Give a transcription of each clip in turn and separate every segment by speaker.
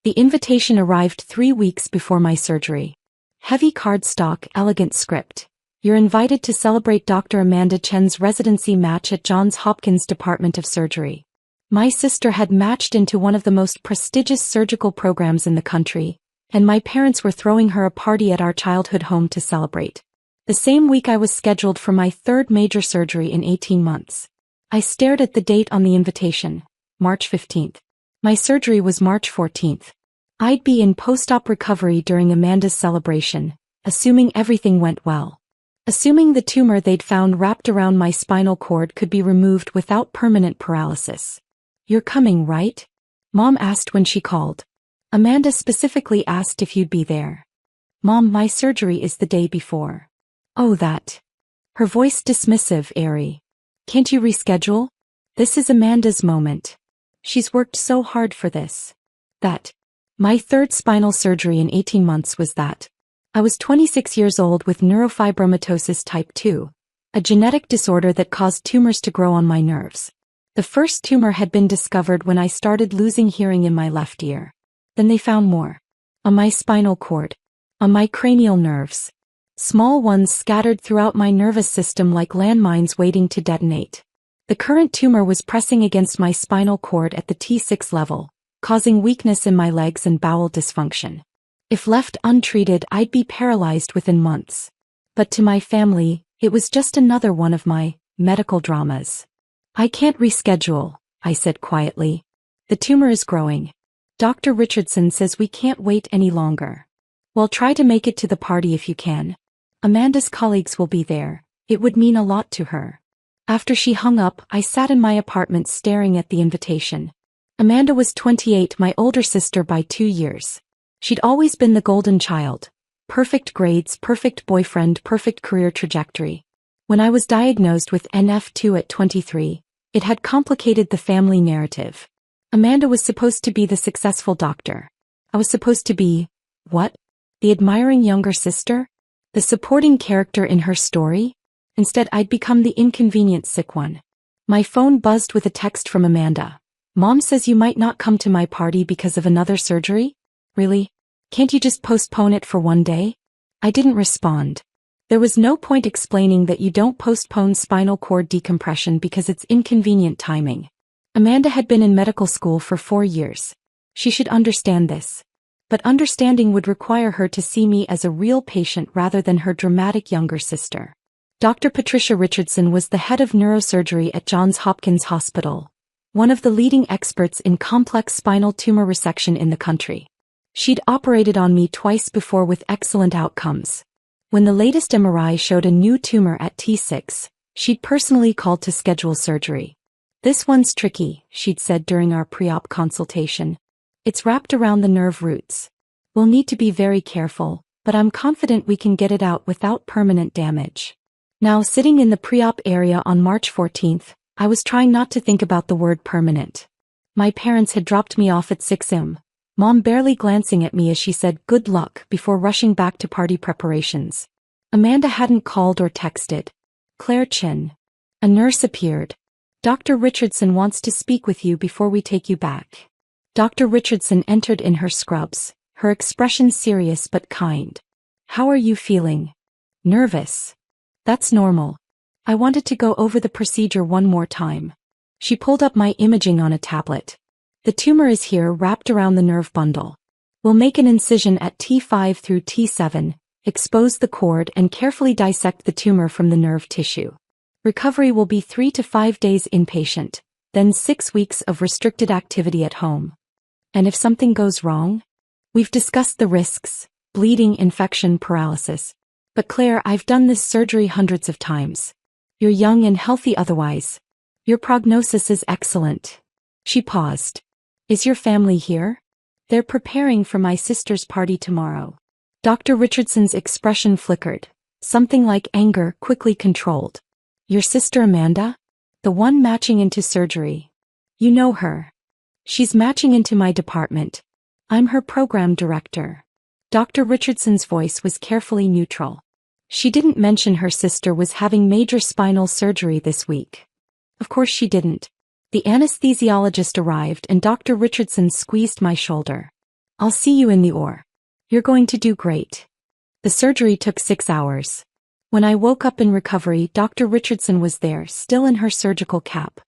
Speaker 1: The invitation arrived 3 weeks before my surgery. Heavy cardstock, elegant script. You're invited to celebrate Dr. Amanda Chen's residency match at Johns Hopkins Department of Surgery. My sister had matched into one of the most prestigious surgical programs in the country, and my parents were throwing her a party at our childhood home to celebrate. The same week I was scheduled for my third major surgery in 18 months. I stared at the date on the invitation, March 15th. My surgery was March 14th. I'd be in post-op recovery during Amanda's celebration, assuming everything went well. Assuming the tumor they'd found wrapped around my spinal cord could be removed without permanent paralysis. "You're coming, right?" Mom asked when she called. Amanda specifically asked if you'd be there. "Mom, my surgery is the day before." "Oh, that." Her voice dismissive, airy. "Can't you reschedule? This is Amanda's moment. She's worked so hard for this." That. My third spinal surgery in 18 months was that. I was 26 years old with neurofibromatosis type 2, a genetic disorder that caused tumors to grow on my nerves. The first tumor had been discovered when I started losing hearing in my left ear. Then they found more. On my spinal cord. On my cranial nerves. Small ones scattered throughout my nervous system like landmines waiting to detonate. The current tumor was pressing against my spinal cord at the T6 level, causing weakness in my legs and bowel dysfunction. If left untreated, I'd be paralyzed within months. But to my family, it was just another one of my medical dramas. "I can't reschedule," I said quietly. "The tumor is growing. Dr. Richardson says we can't wait any longer." "Well, try to make it to the party if you can. Amanda's colleagues will be there. It would mean a lot to her." After she hung up, I sat in my apartment staring at the invitation. Amanda was 28, my older sister by 2 years. She'd always been the golden child. Perfect grades, perfect boyfriend, perfect career trajectory. When I was diagnosed with NF2 at 23, it had complicated the family narrative. Amanda was supposed to be the successful doctor. I was supposed to be, what? The admiring younger sister? The supporting character in her story? Instead, I'd become the inconvenient sick one. My phone buzzed with a text from Amanda. "Mom says you might not come to my party because of another surgery? Really? Can't you just postpone it for one day?" I didn't respond. There was no point explaining that you don't postpone spinal cord decompression because it's inconvenient timing. Amanda had been in medical school for 4 years. She should understand this. But understanding would require her to see me as a real patient rather than her dramatic younger sister. Dr. Patricia Richardson was the head of neurosurgery at Johns Hopkins Hospital, one of the leading experts in complex spinal tumor resection in the country. She'd operated on me twice before with excellent outcomes. When the latest MRI showed a new tumor at T6, she'd personally called to schedule surgery. "This one's tricky," she'd said during our pre-op consultation. "It's wrapped around the nerve roots. We'll need to be very careful, but I'm confident we can get it out without permanent damage." Now, sitting in the pre-op area on March 14th, I was trying not to think about the word permanent. My parents had dropped me off at 6 a.m., Mom barely glancing at me as she said good luck before rushing back to party preparations. Amanda hadn't called or texted. "Claire Chin." A nurse appeared. "Dr. Richardson wants to speak with you before we take you back." Dr. Richardson entered in her scrubs, her expression serious but kind. "How are you feeling?" "Nervous." "That's normal. I wanted to go over the procedure one more time." She pulled up my imaging on a tablet. "The tumor is here wrapped around the nerve bundle. We'll make an incision at T5 through T7, expose the cord and carefully dissect the tumor from the nerve tissue. Recovery will be 3 to 5 days inpatient, then 6 weeks of restricted activity at home." "And if something goes wrong?" "We've discussed the risks, bleeding, infection, paralysis. But Claire, I've done this surgery hundreds of times. You're young and healthy otherwise. Your prognosis is excellent." She paused. "Is your family here?" "They're preparing for my sister's party tomorrow." Dr. Richardson's expression flickered, something like anger quickly controlled. "Your sister Amanda? The one matching into surgery. You know her." "She's matching into my department. I'm her program director." Dr. Richardson's voice was carefully neutral. She didn't mention her sister was having major spinal surgery this week. Of course she didn't. The anesthesiologist arrived and Dr. Richardson squeezed my shoulder. I'll see you in the OR. You're going to do great. The surgery took 6 hours. When I woke up in recovery, Dr. Richardson was there, still in her surgical cap.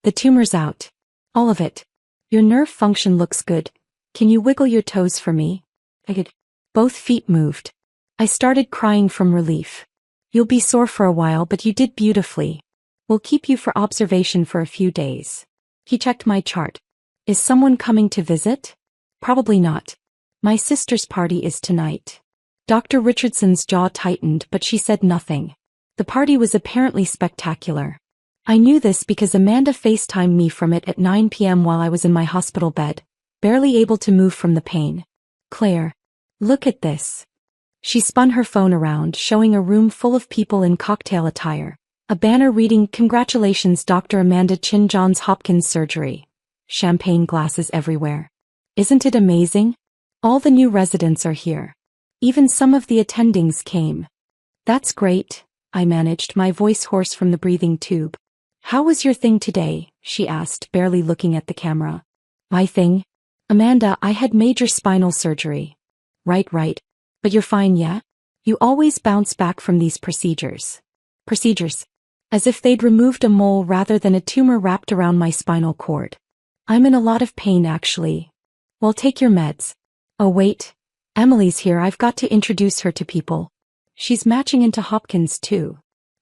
Speaker 1: The tumor's out. All of it. Your nerve function looks good. Can you wiggle your toes for me? I could. Both feet moved. I started crying from relief. You'll be sore for a while, but you did beautifully. We'll keep you for observation for a few days. He checked my chart. Is someone coming to visit? Probably not. My sister's party is tonight. Dr. Richardson's jaw tightened, but she said nothing. The party was apparently spectacular. I knew this because Amanda FaceTimed me from it at 9 p.m. while I was in my hospital bed, barely able to move from the pain. Claire, look at this. She spun her phone around, showing a room full of people in cocktail attire. A banner reading, "Congratulations, Dr. Amanda Chin, Johns Hopkins Surgery." Champagne glasses everywhere. Isn't it amazing? All the new residents are here. Even some of the attendings came. That's great, I managed, my voice hoarse from the breathing tube. How was your thing today? She asked, barely looking at the camera. My thing? Amanda, I had major spinal surgery. Right. But you're fine, yeah? You always bounce back from these procedures. Procedures? As if they'd removed a mole rather than a tumor wrapped around my spinal cord. I'm in a lot of pain, actually. Well, take your meds. Oh wait. Emily's here, I've got to introduce her to people. She's matching into Hopkins too.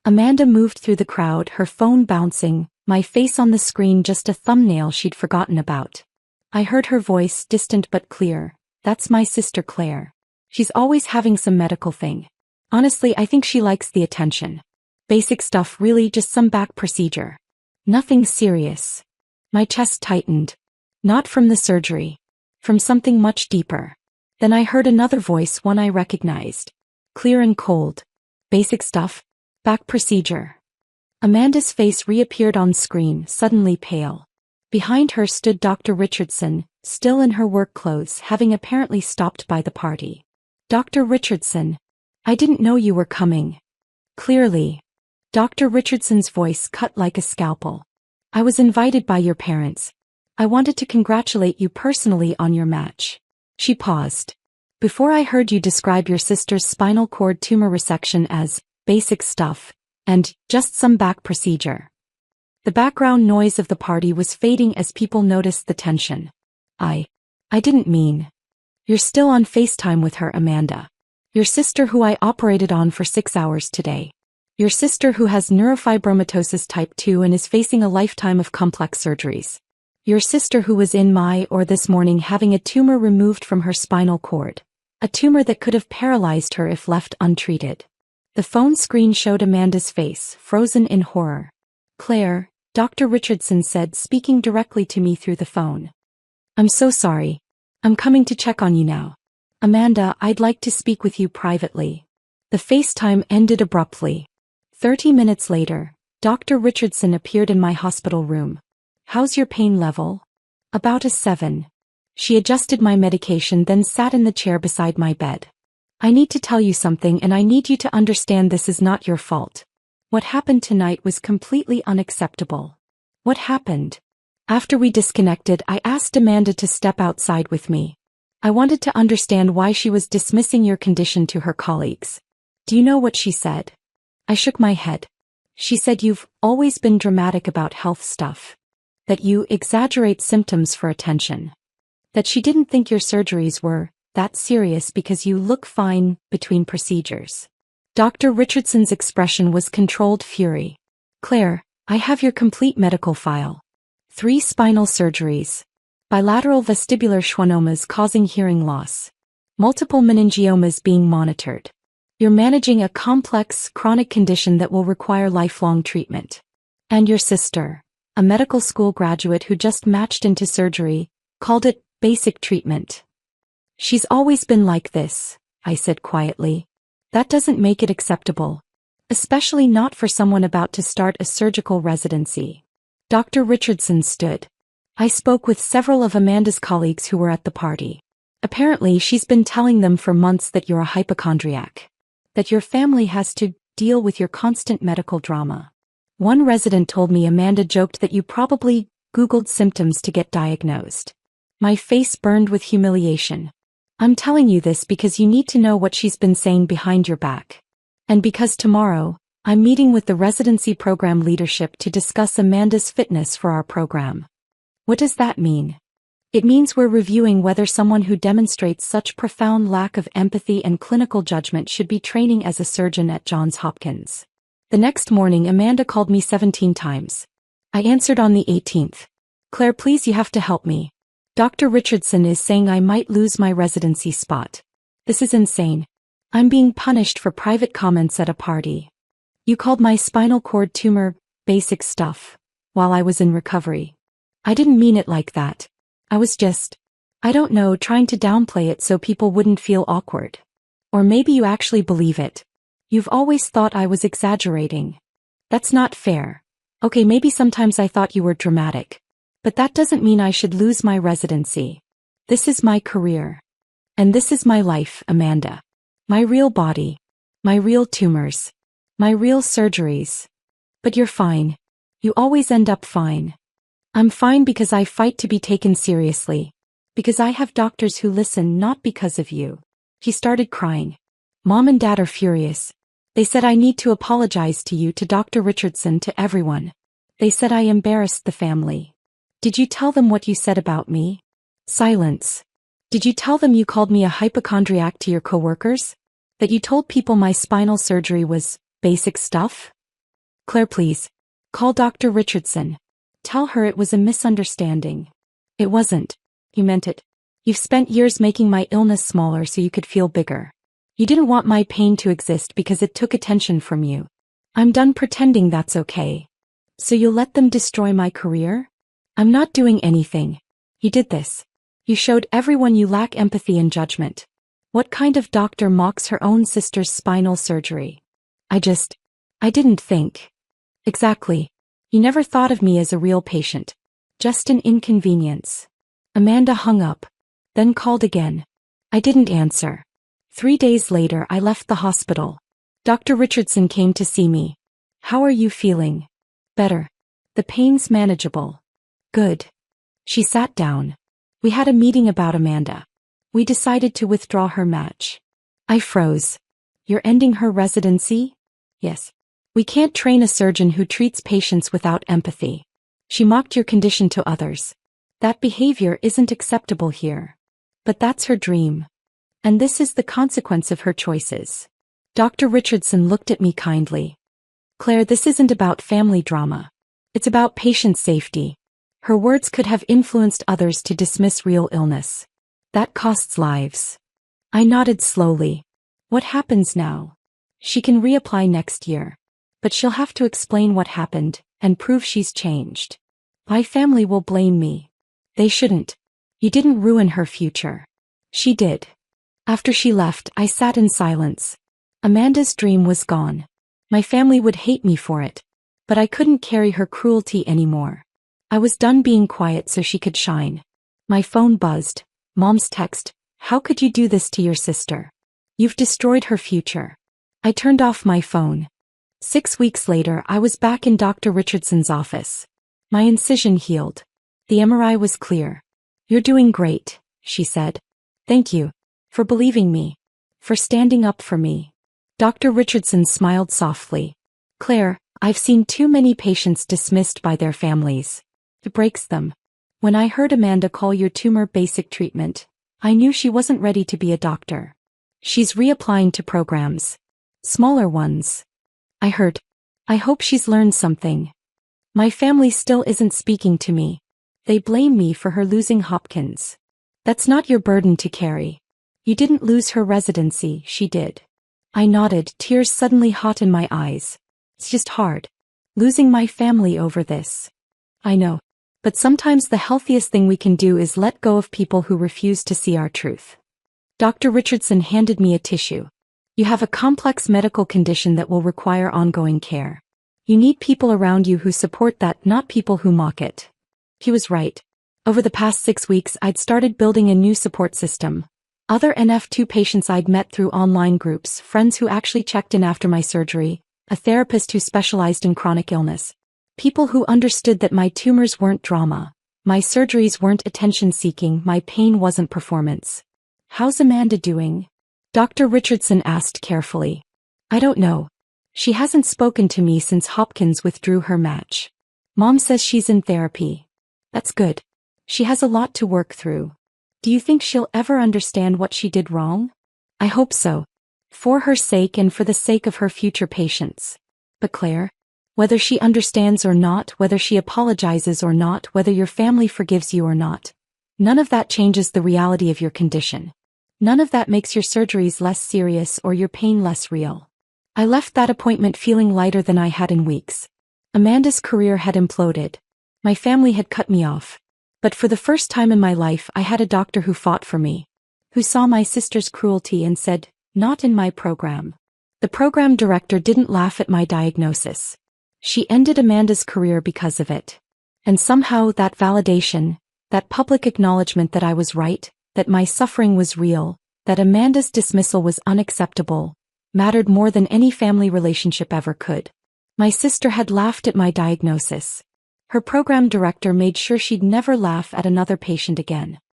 Speaker 1: Amanda moved through the crowd, her phone bouncing, my face on the screen just a thumbnail she'd forgotten about. I heard her voice, distant but clear. That's my sister Claire. She's always having some medical thing. Honestly, I think she likes the attention. Basic stuff, really, just some back procedure. Nothing serious. My chest tightened. Not from the surgery. From something much deeper. Then I heard another voice, one I recognized. Clear and cold. Basic stuff. Back procedure. Amanda's face reappeared on screen, suddenly pale. Behind her stood Dr. Richardson, still in her work clothes, having apparently stopped by the party. Dr. Richardson. I didn't know you were coming. Clearly. Dr. Richardson's voice cut like a scalpel. I was invited by your parents. I wanted to congratulate you personally on your match. She paused. Before I heard you describe your sister's spinal cord tumor resection as basic stuff and just some back procedure. The background noise of the party was fading as people noticed the tension. I didn't mean. You're still on FaceTime with her, Amanda. Your sister who I operated on for 6 hours today. Your sister who has neurofibromatosis type 2 and is facing a lifetime of complex surgeries. Your sister who was in this morning having a tumor removed from her spinal cord. A tumor that could have paralyzed her if left untreated. The phone screen showed Amanda's face, frozen in horror. Claire, Dr. Richardson said, speaking directly to me through the phone. I'm so sorry. I'm coming to check on you now. Amanda, I'd like to speak with you privately. The FaceTime ended abruptly. 30 minutes later, Dr. Richardson appeared in my hospital room. How's your pain level? About a 7. She adjusted my medication, then sat in the chair beside my bed. I need to tell you something, and I need you to understand this is not your fault. What happened tonight was completely unacceptable. What happened? After we disconnected, I asked Amanda to step outside with me. I wanted to understand why she was dismissing your condition to her colleagues. Do you know what she said? I shook my head. She said you've always been dramatic about health stuff. That you exaggerate symptoms for attention. That she didn't think your surgeries were that serious because you look fine between procedures. Dr. Richardson's expression was controlled fury. Claire, I have your complete medical file. 3 spinal surgeries. Bilateral vestibular schwannomas causing hearing loss. Multiple meningiomas being monitored. You're managing a complex, chronic condition that will require lifelong treatment. And your sister, a medical school graduate who just matched into surgery, called it basic treatment. She's always been like this, I said quietly. That doesn't make it acceptable. Especially not for someone about to start a surgical residency. Dr. Richardson stood. I spoke with several of Amanda's colleagues who were at the party. Apparently she's been telling them for months that you're a hypochondriac. That your family has to deal with your constant medical drama. One resident told me Amanda joked that you probably Googled symptoms to get diagnosed. My face burned with humiliation. I'm telling you this because you need to know what she's been saying behind your back. And because tomorrow, I'm meeting with the residency program leadership to discuss Amanda's fitness for our program. What does that mean? It means we're reviewing whether someone who demonstrates such profound lack of empathy and clinical judgment should be training as a surgeon at Johns Hopkins. The next morning, Amanda called me 17 times. I answered on the 18th. Claire, please, you have to help me. Dr. Richardson is saying I might lose my residency spot. This is insane. I'm being punished for private comments at a party. You called my spinal cord tumor basic stuff while I was in recovery. I didn't mean it like that. I was just, I don't know, trying to downplay it so people wouldn't feel awkward. Or maybe you actually believe it. You've always thought I was exaggerating. That's not fair. Okay, maybe sometimes I thought you were dramatic. But that doesn't mean I should lose my residency. This is my career. And this is my life, Amanda. My real body. My real tumors. My real surgeries. But you're fine. You always end up fine. I'm fine because I fight to be taken seriously. Because I have doctors who listen, not because of you. He started crying. Mom and Dad are furious. They said I need to apologize to you, to Dr. Richardson, to everyone. They said I embarrassed the family. Did you tell them what you said about me? Silence. Did you tell them you called me a hypochondriac to your coworkers? That you told people my spinal surgery was basic stuff? Claire, please. Call Dr. Richardson. Tell her it was a misunderstanding. It wasn't. You meant it. You've spent years making my illness smaller so you could feel bigger. You didn't want my pain to exist because it took attention from you. I'm done pretending that's okay. So you'll let them destroy my career? I'm not doing anything. You did this. You showed everyone you lack empathy and judgment. What kind of doctor mocks her own sister's spinal surgery? I didn't think. Exactly. You never thought of me as a real patient. Just an inconvenience. Amanda hung up. Then called again. I didn't answer. 3 days later, I left the hospital. Dr. Richardson came to see me. How are you feeling? Better. The pain's manageable. Good. She sat down. We had a meeting about Amanda. We decided to withdraw her match. I froze. You're ending her residency? Yes. We can't train a surgeon who treats patients without empathy. She mocked your condition to others. That behavior isn't acceptable here. But that's her dream. And this is the consequence of her choices. Dr. Richardson looked at me kindly. Claire, this isn't about family drama. It's about patient safety. Her words could have influenced others to dismiss real illness. That costs lives. I nodded slowly. What happens now? She can reapply next year. But she'll have to explain what happened and prove she's changed. My family will blame me. They shouldn't. You didn't ruin her future. She did. After she left, I sat in silence. Amanda's dream was gone. My family would hate me for it. But I couldn't carry her cruelty anymore. I was done being quiet so she could shine. My phone buzzed. Mom's text. How could you do this to your sister? You've destroyed her future. I turned off my phone. 6 weeks later, I was back in Dr. Richardson's office. My incision healed. The MRI was clear. You're doing great, she said. Thank you. For believing me. For standing up for me. Dr. Richardson smiled softly. Claire, I've seen too many patients dismissed by their families. It breaks them. When I heard Amanda call your tumor basic treatment, I knew she wasn't ready to be a doctor. She's reapplying to programs. Smaller ones. I hope she's learned something. My family still isn't speaking to me. They blame me for her losing Hopkins. That's not your burden to carry. You didn't lose her residency, she did. I nodded, tears suddenly hot in my eyes. It's just hard. Losing my family over this. I know. But sometimes the healthiest thing we can do is let go of people who refuse to see our truth. Dr. Richardson handed me a tissue. You have a complex medical condition that will require ongoing care. You need people around you who support that, not people who mock it. He was right. Over the past 6 weeks, I'd started building a new support system. Other NF2 patients I'd met through online groups, friends who actually checked in after my surgery, a therapist who specialized in chronic illness. People who understood that my tumors weren't drama, my surgeries weren't attention-seeking, my pain wasn't performance. How's Amanda doing? Dr. Richardson asked carefully. I don't know. She hasn't spoken to me since Hopkins withdrew her match. Mom says she's in therapy. That's good. She has a lot to work through. Do you think she'll ever understand what she did wrong? I hope so. For her sake and for the sake of her future patients. But Claire, whether she understands or not, whether she apologizes or not, whether your family forgives you or not, none of that changes the reality of your condition. None of that makes your surgeries less serious or your pain less real. I left that appointment feeling lighter than I had in weeks. Amanda's career had imploded. My family had cut me off. But for the first time in my life I had a doctor who fought for me. Who saw my sister's cruelty and said, not in my program. The program director didn't laugh at my diagnosis. She ended Amanda's career because of it. And somehow that validation, that public acknowledgement that I was right, that my suffering was real, that Amanda's dismissal was unacceptable, mattered more than any family relationship ever could. My sister had laughed at my diagnosis. Her program director made sure she'd never laugh at another patient again.